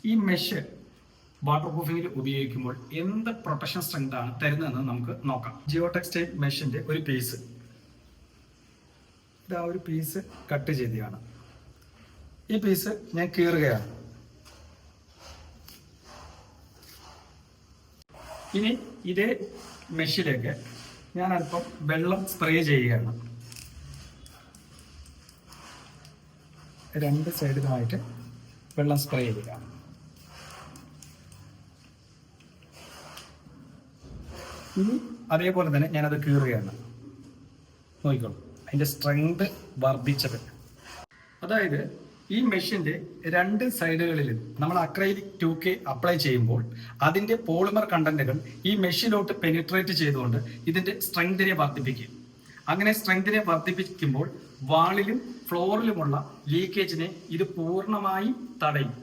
ഈ mesh water പ്രൂഫിങ്ങിൽ ഉപയോഗിക്കുമ്പോൾ എന്ത് പ്രൊട്ടക്ഷൻ സ്ട്രെങ്ത് ആണ് തരുന്നതെന്ന് നമുക്ക് നോക്കാം. ജിയോ ടെക്സ്റ്റൈൽ മെഷിന്റെ ഒരു പീസ്, ഇതാ ഒരു പീസ് കട്ട് ചെയ്തതാണ്. ഈ പീസ് ഞാൻ കീറുകയാണ്. ഇനി ഇതേ മെഷിലേക്ക് ഞാൻ അല്പം വെള്ളം സ്പ്രേ ചെയ്യുകയാണ്. രണ്ട് സൈഡിലുമായിട്ട് വെള്ളം സ്പ്രേ ചെയ്യുക. ഇനി അതേപോലെ തന്നെ ഞാനത് കീറുകയാണ്. നോക്കിക്കോളൂ, അതിൻ്റെ സ്ട്രെങ്ത് വർദ്ധിച്ചത്. അതായത് ഈ മെഷിൻ്റെ രണ്ട് സൈഡുകളിലും നമ്മൾ അക്രൈലിക് 2K അപ്ലൈ ചെയ്യുമ്പോൾ അതിൻ്റെ പോളിമർ കണ്ടന്റുകൾ ഈ മെഷിലോട്ട് പെനിട്രേറ്റ് ചെയ്തുകൊണ്ട് ഇതിൻ്റെ സ്ട്രെങ്തിനെ വർദ്ധിപ്പിക്കും. അങ്ങനെ സ്ട്രെങ്തിനെ വർദ്ധിപ്പിക്കുമ്പോൾ വാളിലും ഫ്ലോറിലുമുള്ള ലീക്കേജിനെ ഇത് പൂർണ്ണമായി തടയും.